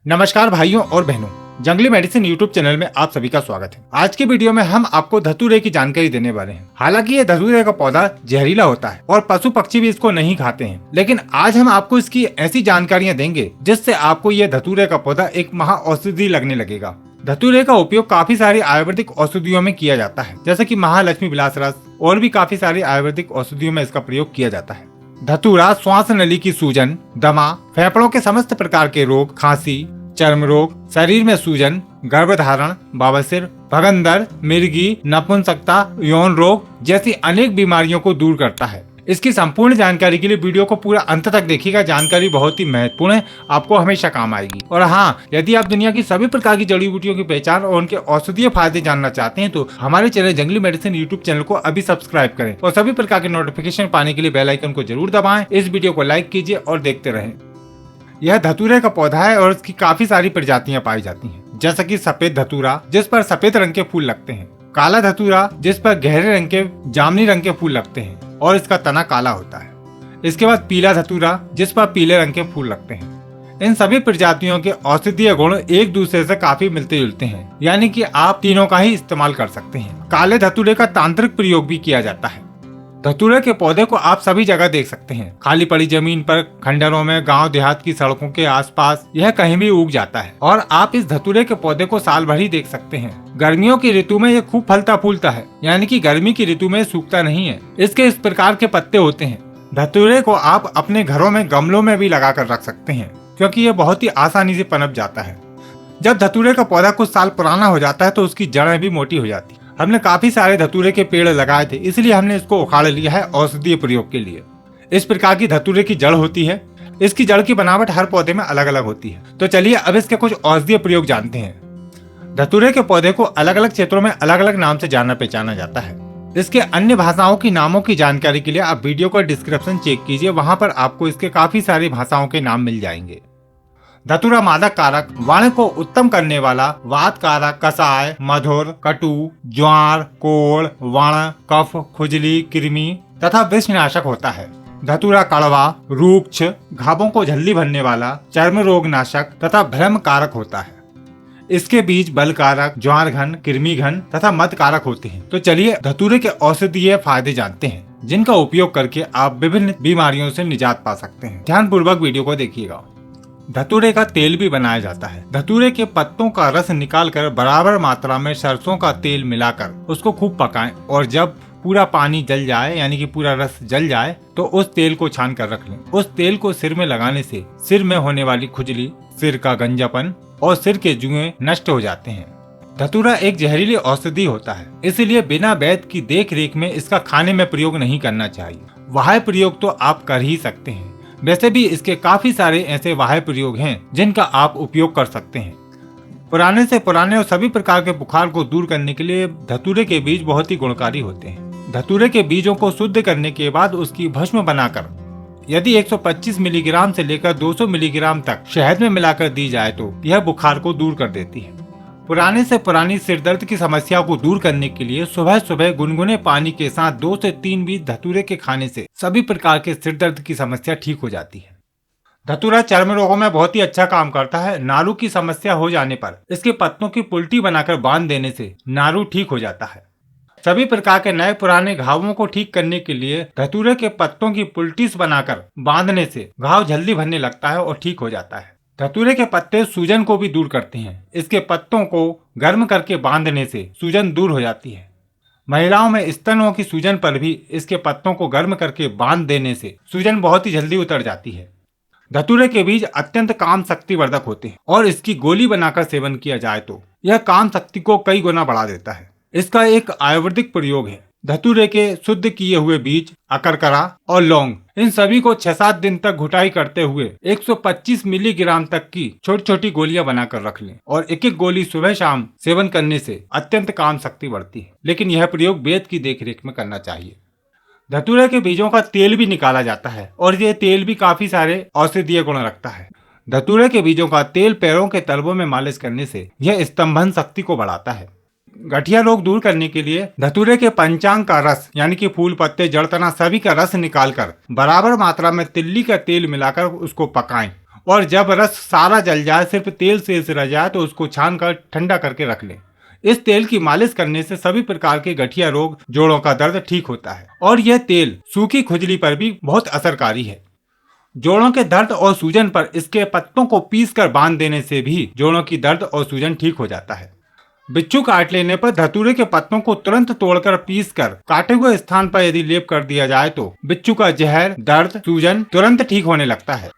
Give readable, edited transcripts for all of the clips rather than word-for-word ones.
नमस्कार भाइयों और बहनों, जंगली मेडिसिन यूट्यूब चैनल में आप सभी का स्वागत है। आज की वीडियो में हम आपको धतूरे की जानकारी देने वाले हैं। हालांकि ये धतूरे का पौधा जहरीला होता है और पशु पक्षी भी इसको नहीं खाते हैं, लेकिन आज हम आपको इसकी ऐसी जानकारियां देंगे जिससे आपको ये धतूरे का पौधा एक महा औषधि लगने लगेगा। धतूरे का उपयोग काफी सारी आयुर्वेदिक औषधियों में किया जाता है, जैसे कि महालक्ष्मी विलास रस और भी काफी सारी आयुर्वेदिक औषधियों में इसका प्रयोग किया जाता है। धतूरा श्वास नली की सूजन, दमा, फेफड़ों के समस्त प्रकार के रोग, खांसी, चर्म रोग, शरीर में सूजन, गर्भधारण, बवासीर, भगंदर, मिर्गी, नपुंसकता, यौन रोग जैसी अनेक बीमारियों को दूर करता है। इसकी संपूर्ण जानकारी के लिए वीडियो को पूरा अंत तक देखिएगा। जानकारी बहुत ही महत्वपूर्ण है, आपको हमेशा काम आएगी। और हाँ, यदि आप दुनिया की सभी प्रकार की जड़ी बूटियों की पहचान और उनके औषधीय फायदे जानना चाहते हैं तो हमारे चैनल जंगली मेडिसिन यूट्यूब चैनल को अभी सब्सक्राइब करें और सभी प्रकार के नोटिफिकेशन पाने के लिए बेल आइकन को जरूर दबाएं। इस वीडियो को लाइक कीजिए और देखते रहें। यह धतूरे का पौधा है और इसकी काफी सारी प्रजातियां पाई जाती हैं, जैसे कि सफेद धतूरा जिस पर सफेद रंग के फूल लगते हैं, काला धतूरा जिस पर गहरे रंग के जामुनी रंग के फूल लगते हैं और इसका तना काला होता है। इसके बाद पीला धतूरा जिस पर पीले रंग के फूल लगते हैं। इन सभी प्रजातियों के औषधीय गुण एक दूसरे से काफी मिलते जुलते हैं, यानी कि आप तीनों का ही इस्तेमाल कर सकते हैं। काले धतूरे का तांत्रिक प्रयोग भी किया जाता है। धतूरे के पौधे को आप सभी जगह देख सकते हैं, खाली पड़ी जमीन पर, खंडरों में, गांव देहात की सड़कों के आसपास, यह कहीं भी उग जाता है। और आप इस धतूरे के पौधे को साल भर ही देख सकते हैं। गर्मियों की ऋतु में यह खूब फलता फूलता है, यानी कि गर्मी की ऋतु में सूखता नहीं है। इसके इस प्रकार के पत्ते होते हैं। धतूरे को आप अपने घरों में गमलों में भी लगा कर रख सकते हैं, क्योंकि ये बहुत ही आसानी से पनप जाता है। जब धतूरे का पौधा कुछ साल पुराना हो जाता है तो उसकी जड़ें भी मोटी हो जाती है। हमने काफी सारे धतूरे के पेड़ लगाए थे, इसलिए हमने इसको उखाड़ लिया है औषधीय प्रयोग के लिए। इस प्रकार की धतूरे की जड़ होती है। इसकी जड़ की बनावट हर पौधे में अलग अलग होती है। तो चलिए अब इसके कुछ औषधीय प्रयोग जानते हैं। धतूरे के पौधे को अलग अलग क्षेत्रों में अलग अलग नाम से जाना पहचाना जाता है। इसके अन्य भाषाओं की नामों की जानकारी के लिए आप वीडियो का डिस्क्रिप्शन चेक कीजिए, वहां पर आपको इसके काफी सारी भाषाओं के नाम मिल जाएंगे। धतूरा मादक कारक, वाणी को उत्तम करने वाला, वात कारक, कसाय, मधुर, कटु, ज्वार, कोड़, वाण, कफ, खुजली, कृमि तथा विषनाशक होता है। धतूरा कड़वा, रूक्ष, घावों को झल्ली भरने वाला, चर्म रोग नाशक तथा भ्रम कारक होता है। इसके बीज बल कारक, ज्वार घन, कृमि घन तथा मद कारक होते हैं। तो चलिए धतूरे के औषधीय फायदे जानते हैं, जिनका उपयोग करके आप विभिन्न बीमारियों से निजात पा सकते हैं। ध्यान पूर्वक वीडियो को देखिएगा। धतूरे का तेल भी बनाया जाता है। धतूरे के पत्तों का रस निकालकर बराबर मात्रा में सरसों का तेल मिलाकर उसको खूब पकाएं और जब पूरा पानी जल जाए, यानी कि पूरा रस जल जाए, तो उस तेल को छान कर रख लें। उस तेल को सिर में लगाने से सिर में होने वाली खुजली, सिर का गंजापन और सिर के जुएं नष्ट हो जाते हैं। धतूरा एक जहरीली औषधि होता है, इसलिए बिना वैद्य की देख रेख में इसका खाने में प्रयोग नहीं करना चाहिए। बाह्य प्रयोग तो आप कर ही सकते हैं। वैसे भी इसके काफी सारे ऐसे बाह्य प्रयोग हैं जिनका आप उपयोग कर सकते हैं। पुराने से पुराने और सभी प्रकार के बुखार को दूर करने के लिए धतूरे के बीज बहुत ही गुणकारी होते हैं। धतूरे के बीजों को शुद्ध करने के बाद उसकी भस्म बनाकर यदि 125 मिलीग्राम से लेकर 200 मिलीग्राम तक शहद में मिलाकर दी जाए तो यह बुखार को दूर कर देती है। पुराने से पुरानी सिरदर्द की समस्या को दूर करने के लिए सुबह सुबह गुनगुने पानी के साथ 2 से 3 बीज धतूरे के खाने से सभी प्रकार के सिरदर्द की समस्या ठीक हो जाती है। धतूरा चर्म रोगों में बहुत ही अच्छा काम करता है। नारू की समस्या हो जाने पर इसके पत्तों की पुल्टी बनाकर बांध देने से नारू ठीक हो जाता है। सभी प्रकार के नए पुराने घावों को ठीक करने के लिए धतूरे के पत्तों की पुल्टीस बनाकर बांधने से घाव जल्दी भरने लगता है और ठीक हो जाता है। धतूरे के पत्ते सूजन को भी दूर करते हैं। इसके पत्तों को गर्म करके बांधने से सूजन दूर हो जाती है। महिलाओं में स्तनों की सूजन पर भी इसके पत्तों को गर्म करके बांध देने से सूजन बहुत ही जल्दी उतर जाती है। धतूरे के बीज अत्यंत काम शक्तिवर्धक होते हैं और इसकी गोली बनाकर सेवन किया जाए तो यह काम शक्ति को कई गुना बढ़ा देता है। इसका एक आयुर्वेदिक प्रयोग है। धतूरे के शुद्ध किए हुए बीज, अकरकरा और लौंग, इन सभी को 6-7 दिन तक घुटाई करते हुए 125 मिलीग्राम तक की छोटी छोटी गोलियां बनाकर रख लें और एक एक गोली सुबह शाम सेवन करने से अत्यंत काम शक्ति बढ़ती है। लेकिन यह प्रयोग वेद की देखरेख में करना चाहिए। धतूरे के बीजों का तेल भी निकाला जाता है और यह तेल भी काफी सारे औषधीय गुण रखता है। धतूरे के बीजों का तेल पैरों के तलवों में मालिश करने से यह स्तंभन शक्ति को बढ़ाता है। गठिया रोग दूर करने के लिए धतूरे के पंचांग का रस यानी कि फूल, पत्ते, जड़, तना सभी का रस निकालकर बराबर मात्रा में तिल्ली का तेल मिलाकर उसको पकाएं और जब रस सारा जल जाए, सिर्फ तेल शेष रह जाए तो उसको छान कर ठंडा करके रख लें। इस तेल की मालिश करने से सभी प्रकार के गठिया रोग, जोड़ों का दर्द ठीक होता है और यह तेल सूखी खुजली पर भी बहुत असरकारी है। जोड़ों के दर्द और सूजन पर इसके पत्तों को पीसकर बांध देने से भी जोड़ों की दर्द और सूजन ठीक हो जाता है। बिच्छू काट लेने पर धतूरे के पत्तों को तुरंत तोड़कर पीसकर काटे हुए स्थान पर यदि लेप कर दिया जाए तो बिच्छू का जहर, दर्द, सूजन तुरंत ठीक होने लगता है।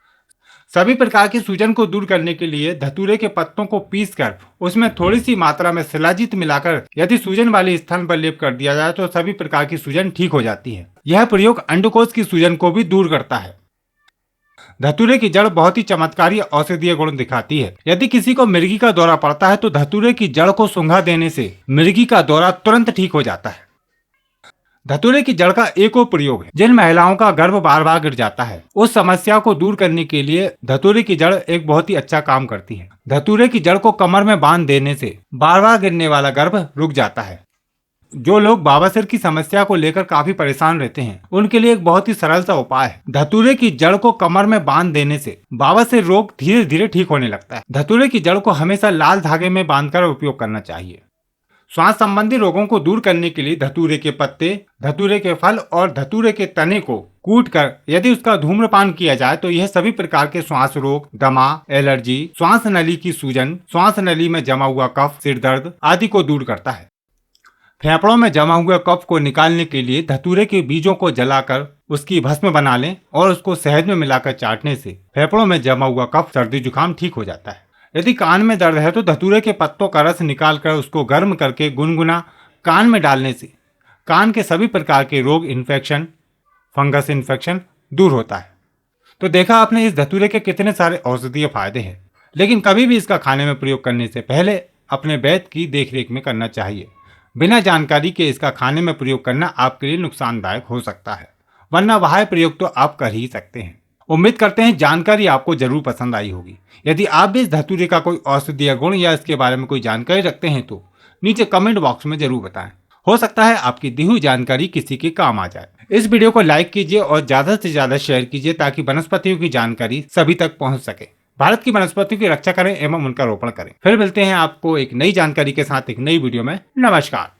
सभी प्रकार की सूजन को दूर करने के लिए धतूरे के पत्तों को पीसकर उसमें थोड़ी सी मात्रा में शिलाजीत मिलाकर यदि सूजन वाले स्थान पर लेप कर दिया जाए तो सभी प्रकार की सूजन ठीक हो जाती है। यह प्रयोग अंडकोश की सूजन को भी दूर करता है। धतूरे की जड़ बहुत ही चमत्कारी औषधीय गुण दिखाती है। यदि किसी को मिर्गी का दौरा पड़ता है तो धतूरे की जड़ को सूंघा देने से मिर्गी का दौरा तुरंत ठीक हो जाता है। धतूरे की जड़ का एक और प्रयोग है। जिन महिलाओं का गर्भ बार बार गिर जाता है, उस समस्या को दूर करने के लिए धतूरे की जड़ एक बहुत ही अच्छा काम करती है। धतूरे की जड़ को कमर में बांध देने से बार बार गिरने वाला गर्भ रुक जाता है। जो लोग बवासीर की समस्या को लेकर काफी परेशान रहते हैं, उनके लिए एक बहुत ही सरल सा उपाय है। धतूरे की जड़ को कमर में बांध देने से बवासीर रोग धीरे धीरे ठीक होने लगता है। धतूरे की जड़ को हमेशा लाल धागे में बांधकर उपयोग करना चाहिए। श्वास संबंधी रोगों को दूर करने के लिए धतूरे के पत्ते, धतूरे के फल और धतूरे के तने को कूटकर यदि उसका धूम्रपान किया जाए तो यह सभी प्रकार के श्वास रोग, दमा, एलर्जी, श्वास नली की सूजन, श्वास नली में जमा हुआ कफ, सिर दर्द आदि को दूर करता है। फेफड़ों में जमा हुए कफ को निकालने के लिए धतूरे के बीजों को जलाकर उसकी भस्म बना लें और उसको शहद में मिलाकर चाटने से फेफड़ों में जमा हुआ कफ, सर्दी जुकाम ठीक हो जाता है। यदि कान में दर्द है तो धतूरे के पत्तों का रस निकालकर उसको गर्म करके गुनगुना कान में डालने से कान के सभी प्रकार के रोग, इन्फेक्शन, फंगस इन्फेक्शन दूर होता है। तो देखा आपने इस धतूरे के कितने सारे औषधीय फायदे हैं, लेकिन कभी भी इसका खाने में प्रयोग करने से पहले अपने वैद्य की देखरेख में करना चाहिए। बिना जानकारी के इसका खाने में प्रयोग करना आपके लिए नुकसानदायक हो सकता है, वरना वह प्रयोग तो आप कर ही सकते हैं। उम्मीद करते हैं जानकारी आपको जरूर पसंद आई होगी। यदि आप भी इस धतूरे का कोई औषधीय गुण या इसके बारे में कोई जानकारी रखते हैं तो नीचे कमेंट बॉक्स में जरूर बताएं। हो सकता है आपकी दी हुई जानकारी किसी के काम आ जाए। इस वीडियो को लाइक कीजिए और ज्यादा से ज्यादा शेयर कीजिए ताकि वनस्पतियों की जानकारी सभी तक पहुंच सके। भारत की वनस्पतियों की रक्षा करें एवं उनका रोपण करें। फिर मिलते हैं आपको एक नई जानकारी के साथ एक नई वीडियो में। नमस्कार।